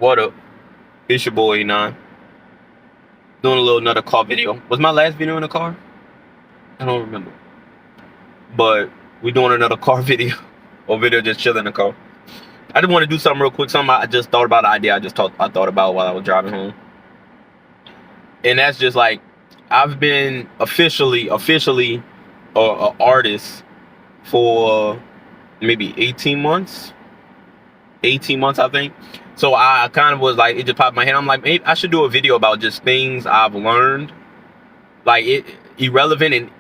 What up? It's your boy Anon. Doing a little another car video. Was my last video in the car? I don't remember. But we doing another car video. Or video just chilling in the car. I just want to do something real quick. Something I just thought about, an idea I thought about while I was driving home. And that's just like, I've been officially an artist for maybe 18 months. 18 months, I think. So I kind of was like, it just popped in my head. I'm like, maybe I should do a video about just things I've learned, like irrelevant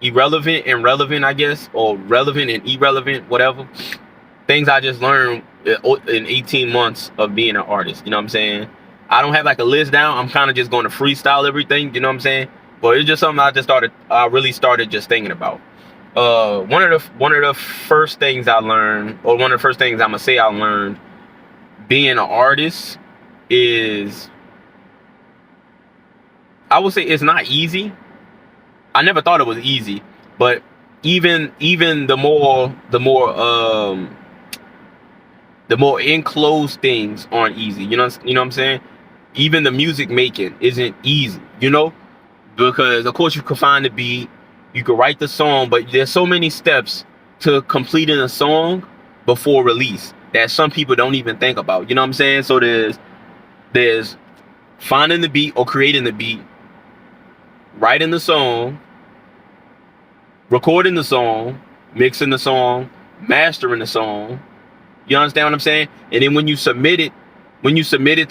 and relevant, I guess, or relevant and irrelevant, whatever. Things I just learned in 18 months of being an artist. You know what I'm saying? I don't have like a list down. I'm kind of just going to freestyle everything. You know what I'm saying? But it's just something I really started just thinking about. One of the first things I learned, or one of the first things I'm gonna say I learned being an artist is, I would say it's not easy. I never thought it was easy, but even the more enclosed things aren't easy. You know what I'm saying? Even the music making isn't easy, you know, because of course you can find the beat, you can write the song, but there's so many steps to completing a song before release that some people don't even think about. You know what I'm saying? So there's finding the beat or creating the beat, writing the song, recording the song, mixing the song, mastering the song. You understand what I'm saying? And then when you submit it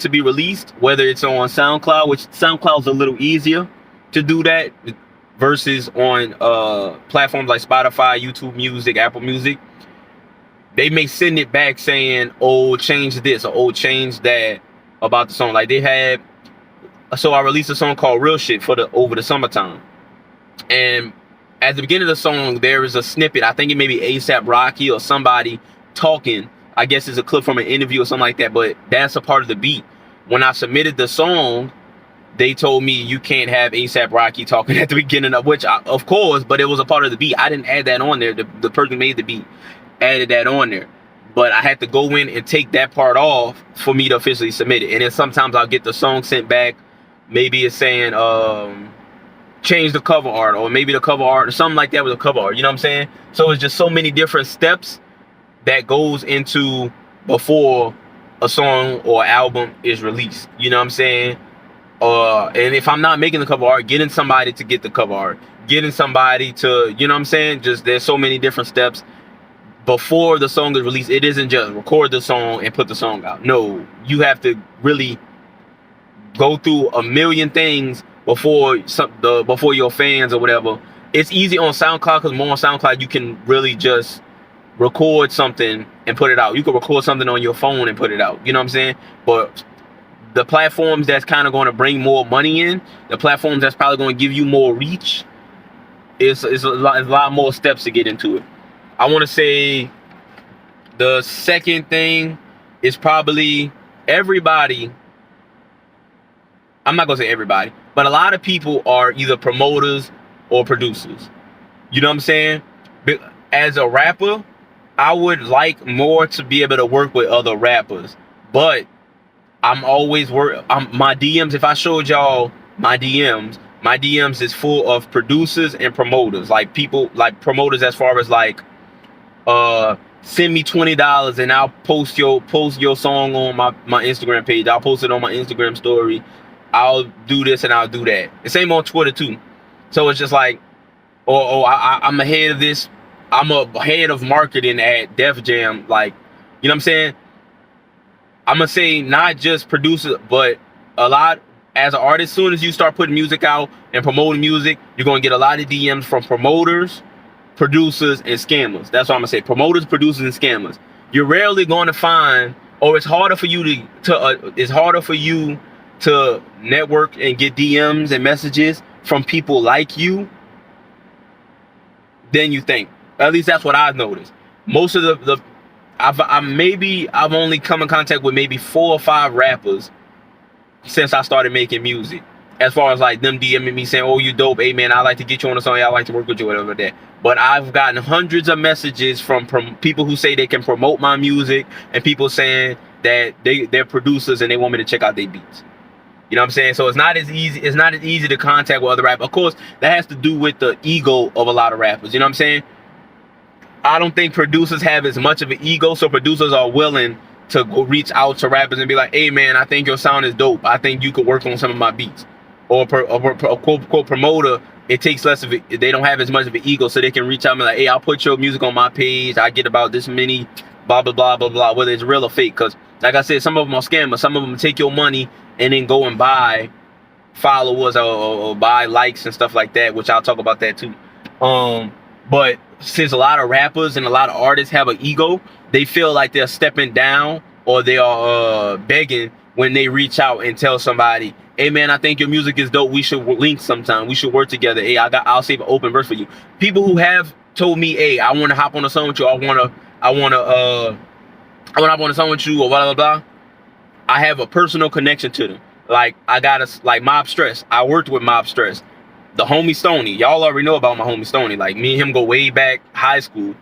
to be released, whether it's on SoundCloud, which SoundCloud's a little easier to do that versus on platforms like Spotify, YouTube Music, Apple Music, they may send it back saying, oh, change this, or oh, change that about the song. Like they had, so I released a song called Real Shit over the summertime. And at the beginning of the song, there is a snippet. I think it may be A$AP Rocky or somebody talking. I guess it's a clip from an interview or something like that, but that's a part of the beat. When I submitted the song, they told me you can't have A$AP Rocky talking at the beginning of, which of course, but it was a part of the beat. I didn't add that on there. The person who made the beat added that on there, but I had to go in and take that part off for me to officially submit it. And then sometimes I'll get the song sent back. Maybe it's saying change the cover art, or maybe the cover art or something like that with the cover art. You know what I'm saying? So it's just so many different steps that goes into before a song or album is released. You know what I'm saying? And if I'm not making the cover art, getting somebody to get the cover art, getting somebody to, you know what I'm saying? Just there's so many different steps before the song is released. It isn't just record the song and put the song out. No, you have to really go through a million things before your fans or whatever. It's easy on SoundCloud because more on SoundCloud you can really just record something and put it out. You can record something on your phone and put it out. You know what I'm saying? But the platforms that's kind of going to bring more money in, the platforms that's probably going to give you more reach, it's a lot more steps to get into it. I want to say the second thing is probably everybody. I'm not going to say everybody, but a lot of people are either promoters or producers. You know what I'm saying? But as a rapper, I would like more to be able to work with other rappers, but I'm always my DMs, if I showed y'all my DMs is full of producers and promoters, like people, like promoters as far as like, send me $20 and I'll post your song on my Instagram page. I'll post it on my Instagram story. I'll do this and I'll do that. The same on Twitter too. So it's just like, I'm ahead of this. I'm ahead of marketing at Def Jam. Like, you know what I'm saying? I'm gonna say not just producers, but a lot as an artist. As soon as you start putting music out and promoting music, you're gonna get a lot of DMs from promoters, producers, and scammers. That's what I'm gonna say. Promoters, producers, and scammers. You're rarely going to find, or it's harder for you to network and get DMs and messages from people like you than you think. At least that's what I've noticed. Most of I've only come in contact with maybe 4 or 5 rappers since I started making music. As far as like them DMing me saying, oh, you dope, hey man, I like to get you on a song, I like to work with you, whatever that. But I've gotten hundreds of messages from people who say they can promote my music, and people saying that they're producers and they want me to check out their beats. You know what I'm saying? So it's not as easy. It's not as easy to contact with other rappers. Of course, that has to do with the ego of a lot of rappers. You know what I'm saying? I don't think producers have as much of an ego, so producers are willing to go reach out to rappers and be like, "Hey man, I think your sound is dope. I think you could work on some of my beats." Or a quote promoter, it takes less of it. They don't have as much of an ego, so they can reach out and be like, "Hey, I'll put your music on my page. I get about this many, blah blah blah blah blah." Whether it's real or fake, because like I said, some of them are scammers. Some of them take your money and then go and buy followers or buy likes and stuff like that, which I'll talk about that too. But since a lot of rappers and a lot of artists have an ego, they feel like they're stepping down or they are begging when they reach out and tell somebody, "Hey man, I think your music is dope. We should link sometime. We should work together. Hey, I'll save an open verse for you." People who have told me, "Hey, I want to hop on a song with you. I want to hop on a song with you," or blah blah blah. I have a personal connection to them. Like like Mob Stress. I worked with Mob Stress. The homie Stoney. Y'all already know about my homie Stoney. Like me and him go way back high school.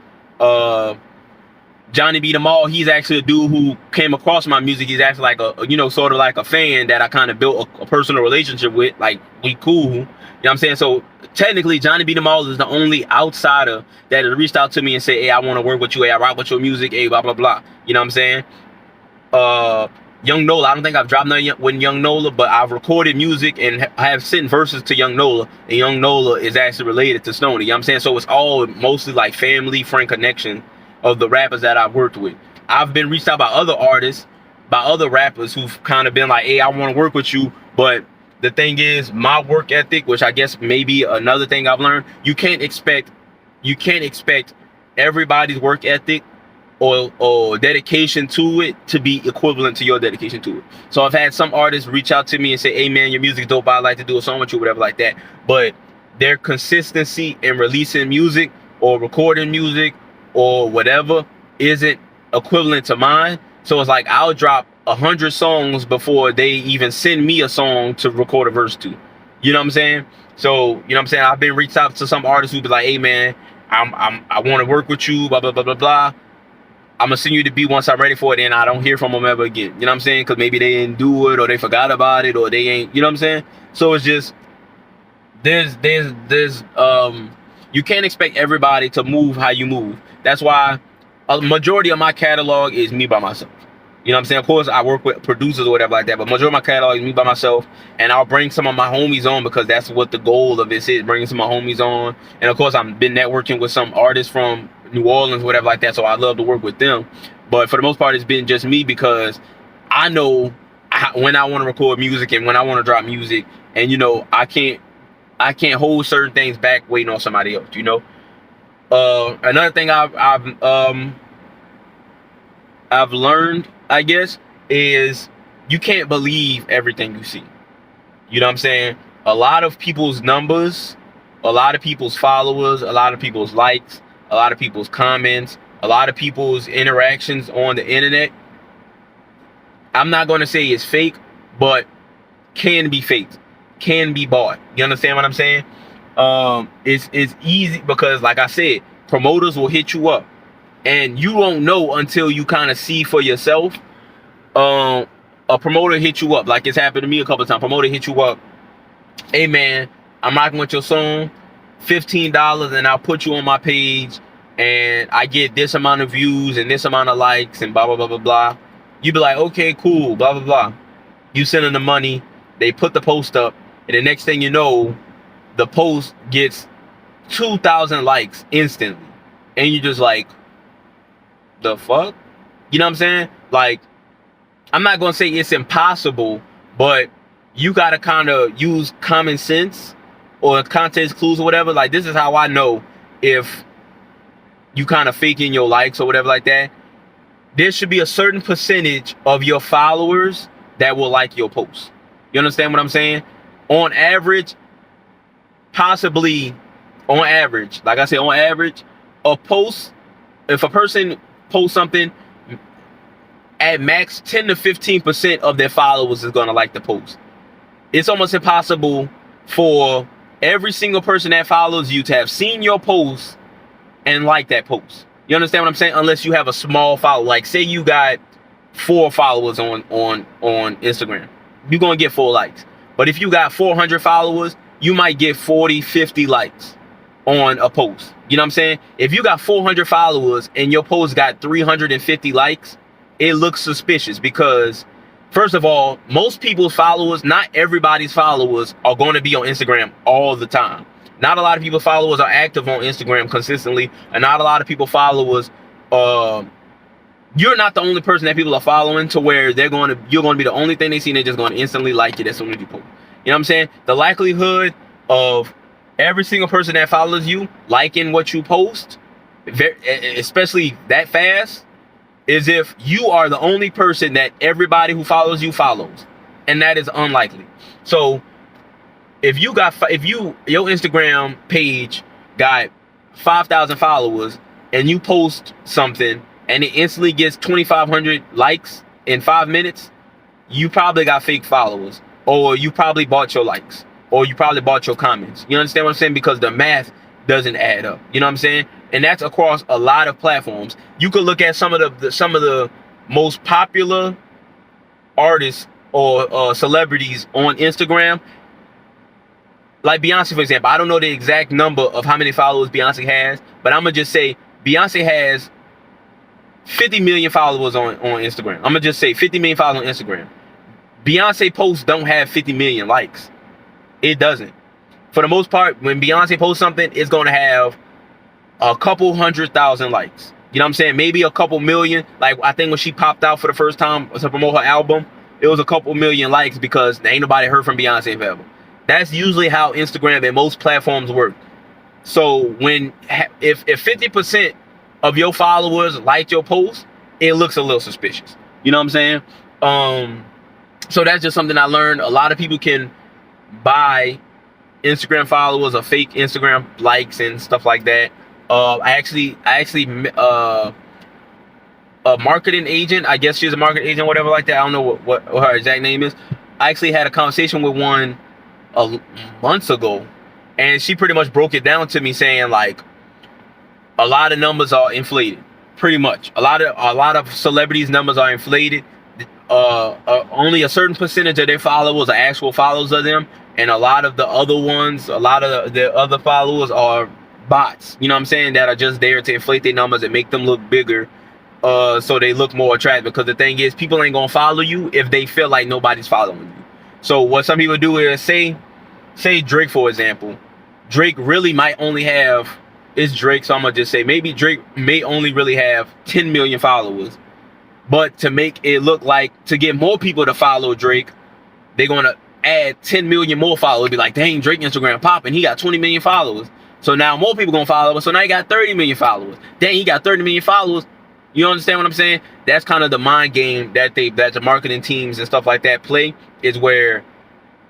Johnny B. the Mall, he's actually a dude who came across my music. He's actually like a, you know, sort of like a fan that I kind of built a personal relationship with. Like, we cool. You know what I'm saying? So technically, Johnny B. the Mall is the only outsider that has reached out to me and said, "Hey, I want to work with you. Hey, I rock with your music. Hey, blah, blah, blah." You know what I'm saying? Young Nola, I don't think I've dropped nothing with Young Nola, but I've recorded music and I have sent verses to Young Nola, and Young Nola is actually related to Stoney. You know what I'm saying? So it's all mostly like family, friend connection of the rappers that I've worked with. I've been reached out by other artists, by other rappers who've kind of been like, "Hey, I want to work with you." But the thing is, my work ethic, which I guess may be another thing I've learned, you can't expect everybody's work ethic or dedication to it to be equivalent to your dedication to it. So I've had some artists reach out to me and say, "Hey man, your music's dope. I'd like to do a song with you," whatever like that. But their consistency in releasing music or recording music or whatever isn't equivalent to mine. So it's like I'll drop 100 songs before they even send me a song to record a verse to. You know what I'm saying? So, you know what I'm saying? I've been reached out to some artists who be like, "Hey man, I want to work with you, blah blah blah blah blah. I'm gonna send you the beat once I'm ready for it," and I don't hear from them ever again. You know what I'm saying? Because maybe they didn't do it, or they forgot about it, or they ain't. You know what I'm saying? So it's just there's you can't expect everybody to move how you move. That's why a majority of my catalog is me by myself. You know what I'm saying? Of course, I work with producers or whatever like that, but majority of my catalog is me by myself, and I'll bring some of my homies on because that's what the goal of this is, bringing some of my homies on. And of course, I've been networking with some artists from New Orleans, whatever like that, so I love to work with them. But for the most part, it's been just me because I know when I want to record music and when I want to drop music, and you know, I can't hold certain things back waiting on somebody else. You know, another thing I've learned, I guess, is you can't believe everything you see. You know what I'm saying? A lot of people's numbers, a lot of people's followers, a lot of people's likes, a lot of people's comments, a lot of people's interactions on the internet, I'm not going to say it's fake, but can be faked, can be bought. You understand what I'm saying? It's easy because, like I said, promoters will hit you up, and you won't know until you kind of see for yourself. A promoter hit you up, like it's happened to me a couple of times. Promoter hit you up, "Hey man, I'm rocking with your song, $15, and I'll put you on my page, and I get this amount of views and this amount of likes and blah blah blah blah blah." You be like, "Okay, cool, blah blah blah." You send them the money, they put the post up, and the next thing you know, the post gets 2,000 likes instantly, and you just like, the fuck? You know what I'm saying? Like, I'm not gonna say it's impossible, but you gotta kind of use common sense or context clues or whatever. Like, this is how I know if you kind of faking your likes or whatever like that. There should be a certain percentage of your followers that will like your post. You understand what I'm saying? On average, possibly on average, like I said, on average, a post, if a person posts something, at max 10 to 15% of their followers is going to like the post. It's almost impossible for every single person that follows you to have seen your post and like that post. You understand what I'm saying? Unless you have a small follow. Like, say you got 4 followers on Instagram, you're gonna get 4 likes. But if you got 400 followers, you might get 40, 50 likes on a post. You know what I'm saying? If you got 400 followers and your post got 350 likes, it looks suspicious, because first of all, most people's followers, not everybody's followers are going to be on Instagram all the time. Not a lot of people's followers are active on Instagram consistently, and not a lot of people's followers, you're not the only person that people are following to where you're going to be the only thing they see, and they're just going to instantly like it as soon as you post. You know what I'm saying? The likelihood of every single person that follows you liking what you post, especially that fast, is if you are the only person that everybody who follows you follows, and that is unlikely. So if your Instagram page got 5,000 followers and you post something and it instantly gets 2,500 likes in 5 minutes, you probably got fake followers, or you probably bought your likes, or you probably bought your comments. You understand what I'm saying? Because the math doesn't add up. You know what I'm saying? And that's across a lot of platforms. You could look at some of the most popular artists or celebrities on Instagram, like Beyonce, for example. I don't know the exact number of how many followers Beyonce has, but I'm gonna just say Beyonce has 50 million followers on Instagram. I'm gonna just say 50 million followers on Instagram. Beyonce posts don't have 50 million likes. It doesn't. For the most part, when Beyonce posts something, it's going to have a couple 100,000 likes. You know what I'm saying? Maybe a couple million. Like, I think when she popped out for the first time to promote her album, it was a couple million likes, because ain't nobody heard from Beyonce forever. That's usually how Instagram and most platforms work. So if 50% of your followers like your post, it looks a little suspicious. You know what I'm saying? So that's just something I learned. A lot of people can buy Instagram followers or fake Instagram likes and stuff like that. I actually a marketing agent, I guess she's a marketing agent, whatever like that. I don't know what her exact name is. I actually had a conversation with one months ago, and she pretty much broke it down to me, saying like a lot of numbers are inflated. Pretty much, a lot of celebrities' numbers are inflated. Only a certain percentage of their followers are actual followers of them, and a lot of the other ones, a lot of the other followers are bots. You know what I'm saying? That are just there to inflate their numbers and make them look bigger, so they look more attractive. Because the thing is, people ain't gonna follow you if they feel like nobody's following you. So what some people do is say Drake, for example. Drake really might only have, it's Drake, so I'm gonna just say maybe Drake may only really have 10 million followers. But to make it look like, to get more people to follow Drake, they're gonna add 10 million more followers. Be like, dang, Drake Instagram popping, he got 20 million followers. So now more people gonna follow us. So now he got 30 million followers. Dang, he got 30 million followers. You understand what I'm saying? That's kind of the mind game that the marketing teams and stuff like that play, is where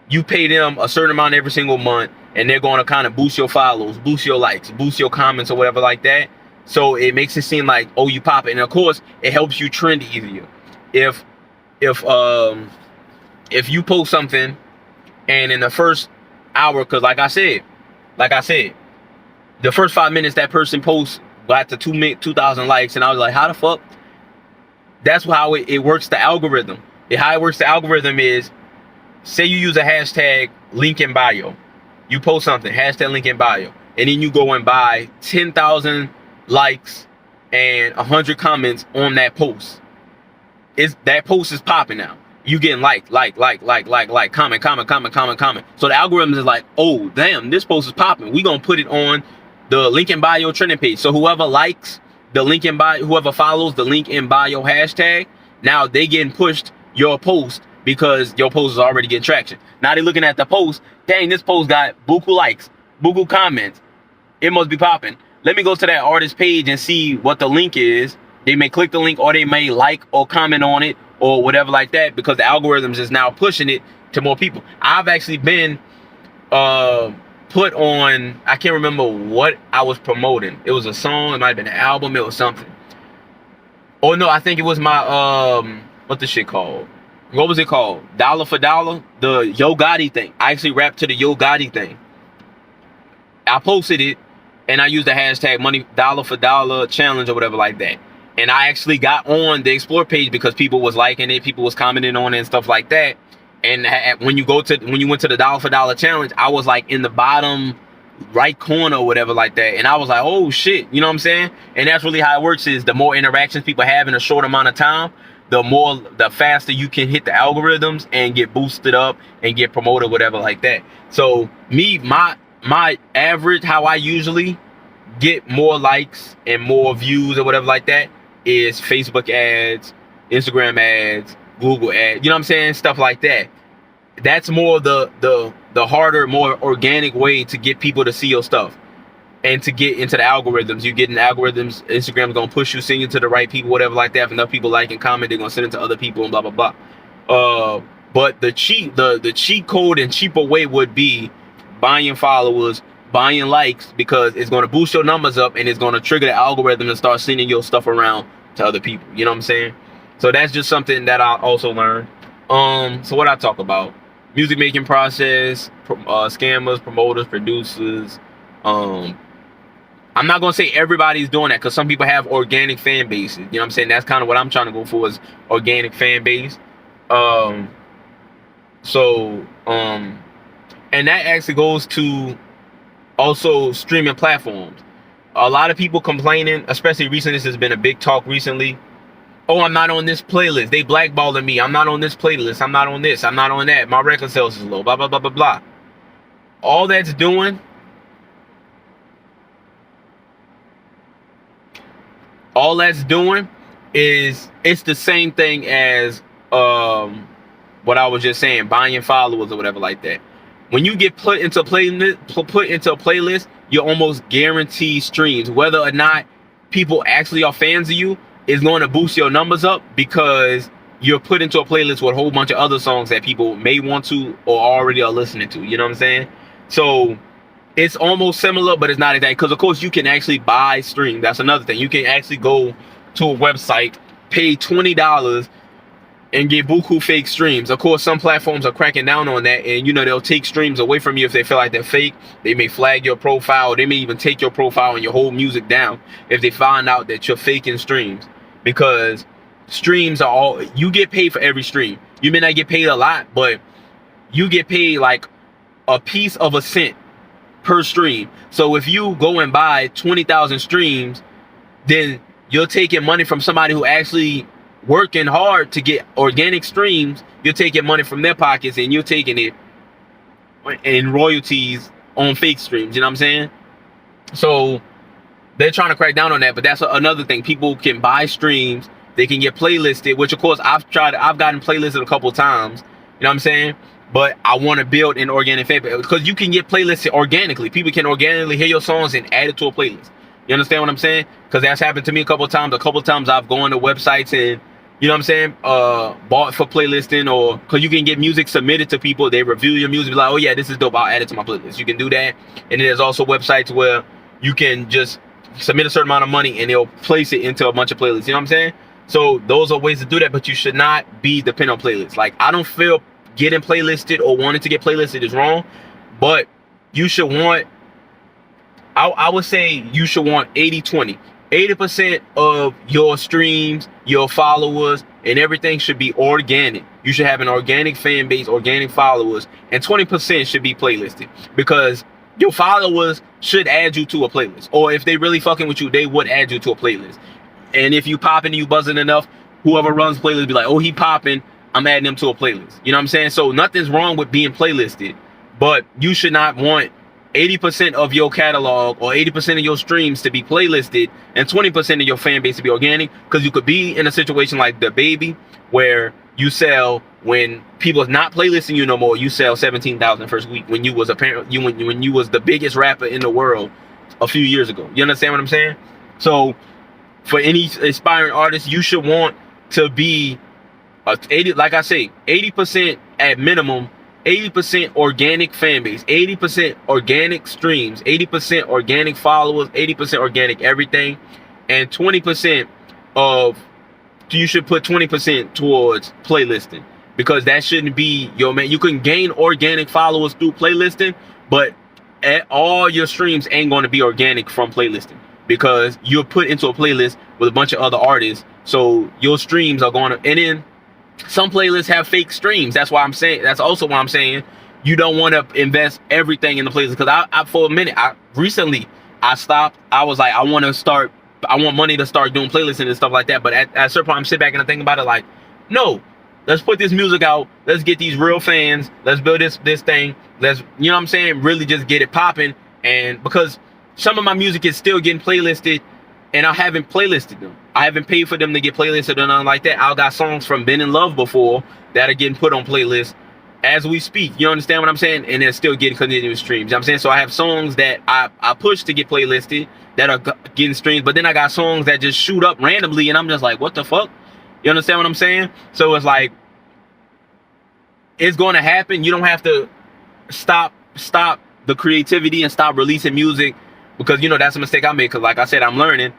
you pay them a certain amount every single month, and they're going to kind of boost your follows, boost your likes, boost your comments, or whatever like that. So it makes it seem like, oh, you pop it. And of course, it helps you trend easier. If you post something, and in the first hour, because like I said, the first 5 minutes that person posts got to 2,000 likes, and I was like, how the fuck? That's how it works, the algorithm. How it works the algorithm is, say you use a hashtag link in bio. You post something, hashtag link in bio, and then you go and buy 10,000 likes and 100 comments on that post. That post is popping now. You getting like, comment. So the algorithm is like, oh, damn, this post is popping. We gonna put it on the link in bio trending page. So whoever likes the link in bio, whoever follows the link in bio hashtag, now they getting pushed your post, because your post is already getting traction. Now they're looking at the post. Dang, this post got buku likes, buku comments. It must be popping. Let me go to that artist page and see what the link is. They may click the link, or they may like or comment on it, or whatever like that, because the algorithms is now pushing it to more people. I've actually been put on, I can't remember what I was promoting. It was a song, it might have been an album, it was something. Oh no, I think it was my what the shit called? What was it called? Dollar for Dollar? The Yo Gotti thing. I actually rapped to the Yo Gotti thing. I posted it, and I used the hashtag money dollar for dollar challenge or whatever like that. And I actually got on the explore page because people was liking it, people was commenting on it and stuff like that. And when you went to the dollar for dollar challenge, I was like in the bottom right corner or whatever like that. And I was like, oh shit, you know what I'm saying? And that's really how it works, is the more interactions people have in a short amount of time, the faster you can hit the algorithms and get boosted up and get promoted, whatever like that. So my average, how I usually get more likes and more views or whatever like that, is Facebook ads, Instagram ads, Google ads, you know what I'm saying? Stuff like that. That's more the harder, more organic way to get people to see your stuff and to get into the algorithms. You get in algorithms, Instagram's gonna push you, send you to the right people, whatever like that. If enough people like and comment, they're gonna send it to other people and blah blah blah. But the cheat code and cheaper way would be buying followers, buying likes, because it's going to boost your numbers up and it's going to trigger the algorithm to start sending your stuff around to other people. You know what I'm saying? So that's just something that I also learned. So what I talk about: music making process, scammers, promoters, producers. I'm not gonna say everybody's doing that, because some people have organic fan bases. You know what I'm saying? That's kind of what I'm trying to go for, is organic fan base. And that actually goes to also streaming platforms. A lot of people complaining, especially recently, this has been a big talk recently. Oh, I'm not on this playlist. They blackballing me. I'm not on this playlist. I'm not on this. I'm not on that. My record sales is low. Blah, blah, blah, blah, blah. All that's doing is, it's the same thing as what I was just saying, buying followers or whatever like that. When you get put into a playlist, you almost guarantee streams. Whether or not people actually are fans of you is going to boost your numbers up, because you're put into a playlist with a whole bunch of other songs that people may want to or already are listening to. You know what I'm saying? So it's almost similar, but it's not exactly, because of course you can actually buy streams. That's another thing. You can actually go to a website, pay $20 and get buku fake streams. Of course, some platforms are cracking down on that, and you know, they'll take streams away from you if they feel like they're fake. They may flag your profile. They may even take your profile and your whole music down if they find out that you're faking streams, because streams are all, you get paid for every stream. You may not get paid a lot, but you get paid like a piece of a cent per stream. So if you go and buy 20,000 streams, then you're taking money from somebody who actually working hard to get organic streams. You're taking money from their pockets and you're taking it in royalties on fake streams. You know what I'm saying? So they're trying to crack down on that, but that's another thing. People can buy streams, they can get playlisted, which of course I've gotten playlisted a couple times. You know what I'm saying? But I want to build an organic fan base, because you can get playlisted organically. People can organically hear your songs and add it to a playlist. You understand what I'm saying? Because that's happened to me a couple of times. A couple of times I've gone to websites and, you know what I'm saying, bought for playlisting, or because you can get music submitted to people. They review your music, be like, oh yeah, this is dope, I'll add it to my playlist. You can do that. And then there's also websites where you can just submit a certain amount of money and they'll place it into a bunch of playlists. You know what I'm saying? So those are ways to do that, but you should not be dependent on playlists. Like, I don't feel getting playlisted or wanting to get playlisted is wrong, but you should want, I would say you should want 80-20. 80% of your streams, your followers, and everything should be organic. You should have an organic fan base, organic followers, and 20% should be playlisted, because your followers should add you to a playlist. Or if they really fucking with you, they would add you to a playlist. And if you popping and you buzzing enough, whoever runs playlist be like, oh, he popping, I'm adding him to a playlist. You know what I'm saying? So nothing's wrong with being playlisted, but you should not want 80% of your catalog or 80% of your streams to be playlisted and 20% of your fan base to be organic, because you could be in a situation like the baby, where you sell, when people is not playlisting you no more, you sell 17,000 first week, when you was when you was the biggest rapper in the world a few years ago. You understand what I'm saying? So for any aspiring artist, you should want to be 80, like I say, 80% at minimum, 80% organic fan base, 80% organic streams, 80% organic followers, 80% organic everything, and 20% of, you should put 20% towards playlisting, because that shouldn't be your man. You can gain organic followers through playlisting, but all your streams ain't going to be organic from playlisting. because you're put into a playlist with a bunch of other artists. So your streams are going to, and then some playlists have fake streams. That's why I'm saying, that's also why I'm saying you don't want to invest everything in the playlist. Because I for a minute, recently I stopped. I was like, I want money to start doing playlists and stuff like that. But at a certain point, I'm sitting back and I think about it like, no, let's put this music out. Let's get these real fans. Let's build this thing. Let's, you know what I'm saying? Really just get it popping. And because some of my music is still getting playlisted and I haven't playlisted them. I haven't paid for them to get playlisted or nothing like that. I got songs from Been in Love before that are getting put on playlists as we speak. You understand what I'm saying? And they're still getting continuous streams. You know what I'm saying? So I have songs that I push to get playlisted that are getting streams, but then I got songs that just shoot up randomly and I'm just like, what the fuck? You understand what I'm saying? So it's like, it's going to happen. You don't have to stop the creativity and stop releasing music, because, you know, that's a mistake I made. Because like I said, I'm learning,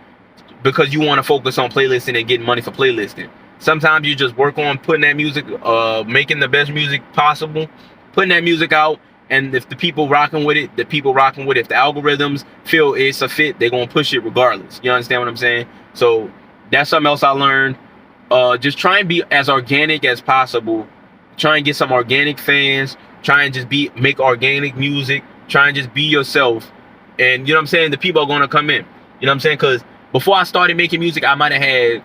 because you want to focus on playlisting and getting money for playlisting. Sometimes you just work on putting that music, making the best music possible, putting that music out. And if the people rocking with it, the people rocking with it. If the algorithms feel it's a fit, they're going to push it regardless. You understand what I'm saying? So that's something else I learned. Just try and be as organic as possible. Try and get some organic fans. Try and just make organic music. Try and just be yourself. And you know what I'm saying? The people are going to come in. You know what I'm saying? Because before I started making music, I might have had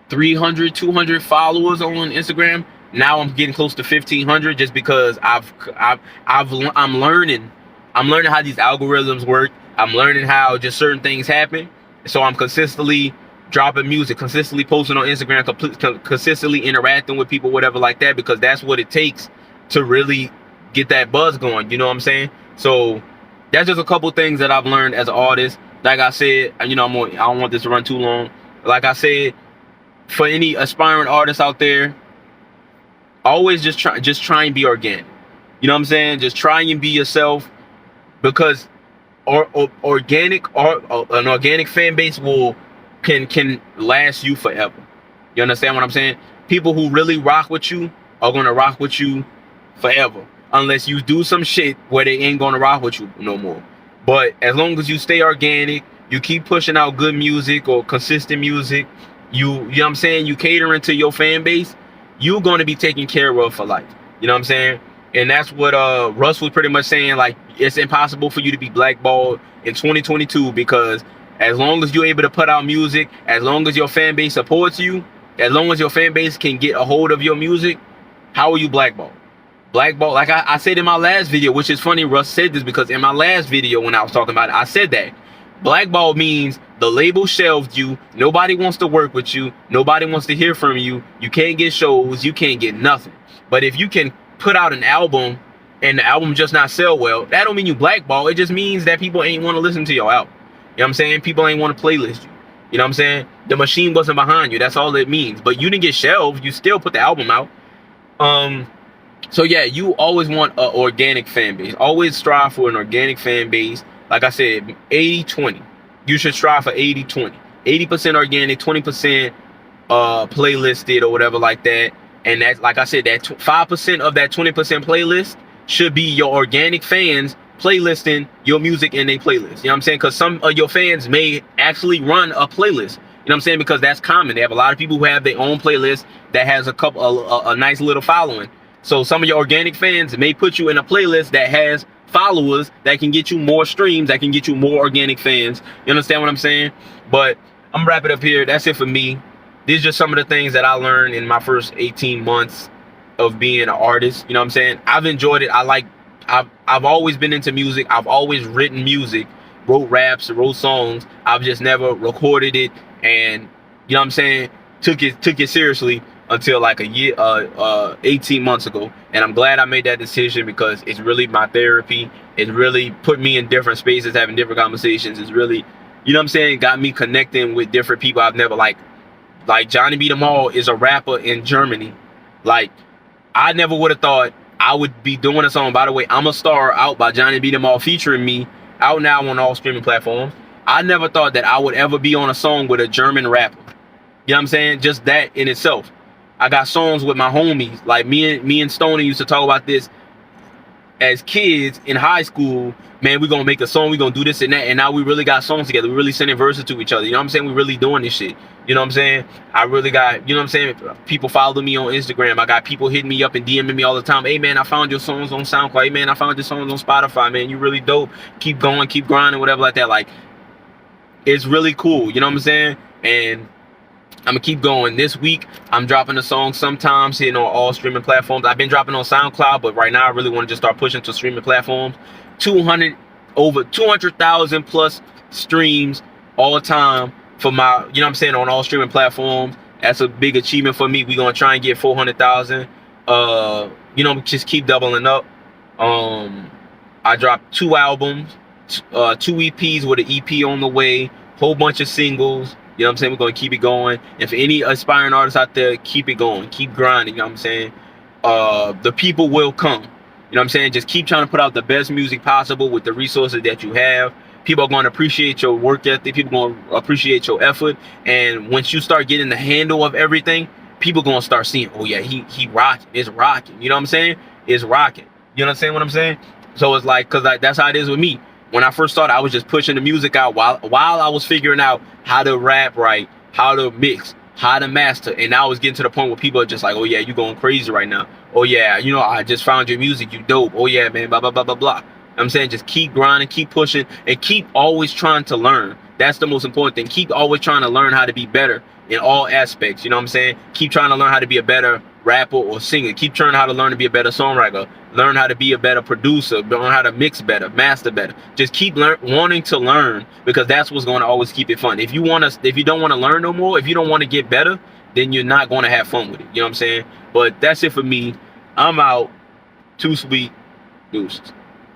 300, 200 followers on Instagram. Now I'm getting close to 1,500 just because I'm learning. I'm learning how these algorithms work. I'm learning how just certain things happen. So I'm consistently dropping music, consistently posting on Instagram, consistently interacting with people, whatever like that, because that's what it takes to really get that buzz going. You know what I'm saying? So that's just a couple things that I've learned as an artist. Like I said, you know, I don't want this to run too long. Like I said, for any aspiring artists out there, always just try and be organic. You know what I'm saying? Just try and be yourself, because an organic fan base can last you forever. You understand what I'm saying? People who really rock with you are gonna rock with you forever, unless you do some shit where they ain't gonna rock with you no more. But as long as you stay organic, you keep pushing out good music or consistent music, you know what I'm saying, you catering to your fan base, you're going to be taken care of for life. You know what I'm saying? And that's what Russ was pretty much saying. Like, it's impossible for you to be blackballed in 2022, because as long as you're able to put out music, as long as your fan base supports you, as long as your fan base can get a hold of your music, how are you blackballed? Blackball, like I said in my last video, which is funny, Russ said this, because in my last video when I was talking about it, I said that blackball means the label shelved you, nobody wants to work with you, nobody wants to hear from you, you can't get shows, you can't get nothing. But if you can put out an album and the album just not sell well, that don't mean you blackball. It just means that people ain't want to listen to your album. You know what I'm saying? People ain't want to playlist you. You know what I'm saying? The machine wasn't behind you. That's all it means. But you didn't get shelved. You still put the album out. So yeah, you always want an organic fan base. Always strive for an organic fan base. Like I said, 80-20. You should strive for 80-20. 80% organic, 20% playlisted or whatever like that. And that's, like I said, that 5% of that 20% playlist should be your organic fans playlisting your music in a playlist. You know what I'm saying? Because some of your fans may actually run a playlist. You know what I'm saying? Because that's common. They have a lot of people who have their own playlist that has a nice little following. So some of your organic fans may put you in a playlist that has followers that can get you more streams, that can get you more organic fans. You understand what I'm saying? But I'm wrapping up here. That's it for me. These are just some of the things that I learned in my first 18 months of being an artist. You know what I'm saying? I've enjoyed it. I've always been into music. I've always written music, wrote raps, wrote songs. I've just never recorded it, and you know what I'm saying, took it seriously until like a year 18 months ago. And I'm glad I made that decision, because it's really my therapy. It's really put me in different spaces, having different conversations. It's really, you know what I'm saying, got me connecting with different people I've never like Johnny B. the Mall is a rapper in Germany. Like, I never would have thought I would be doing a song. By the way, I'm a Star, out by Johnny B. the Mall, featuring me, out now on all streaming platforms. I never thought that I would ever be on a song with a German rapper. You know what I'm saying? Just that in itself. I got songs with my homies. Like me and Stoney used to talk about this. as kids in high school, man, we're gonna make a song, we're gonna do this and that, and now we really got songs together. We really sending verses to each other. You know what I'm saying? We really doing this shit. You know what I'm saying? I really got, you know what I'm saying? People follow me on Instagram. I got people hitting me up and DMing me all the time. Hey man, I found your songs on SoundCloud. Hey man, I found your songs on Spotify. Man, you really dope. Keep going, keep grinding, whatever like that. Like, it's really cool. You know what I'm saying? And I'm gonna keep going. This week, I'm dropping a song sometimes hitting on all streaming platforms. I've been dropping on SoundCloud, but right now I really want to just start pushing to streaming platforms. Over 200,000 plus streams all time for my, you know what I'm saying, on all streaming platforms. That's a big achievement for me. We're gonna try and get 400,000. You know, just keep doubling up. I dropped 2 albums, 2 EPs with an EP on the way, whole bunch of singles. You know what I'm saying? We're going to keep it going. And for any aspiring artists out there, keep it going. Keep grinding. You know what I'm saying? The people will come. You know what I'm saying? Just keep trying to put out the best music possible with the resources that you have. People are going to appreciate your work ethic. People are going to appreciate your effort. And once you start getting the handle of everything, people are going to start seeing, oh yeah, he rocking. It's rocking. You know what I'm saying? It's rocking. You understand what I'm saying? So it's like, because that's how it is with me. When I first started, I was just pushing the music out while I was figuring out how to rap right, how to mix, how to master. And now I was getting to the point where people are just like, oh yeah, you going crazy right now. Oh yeah, you know, I just found your music, you dope. Oh yeah, man, blah, blah, blah, blah, blah. I'm saying just keep grinding, keep pushing, and keep always trying to learn. That's the most important thing. Keep always trying to learn how to be better in all aspects. You know what I'm saying? Keep trying to learn how to be a better rapper or singer. Keep trying how to learn to be a better songwriter. Learn how to be a better producer. Learn how to mix better, master better. Just keep wanting to learn, because that's what's going to always keep it fun. If you don't want to learn no more, if you don't want to get better, then you're not going to have fun with it. You know what I'm saying? But that's it for me. I'm out. Too sweet. Deuces.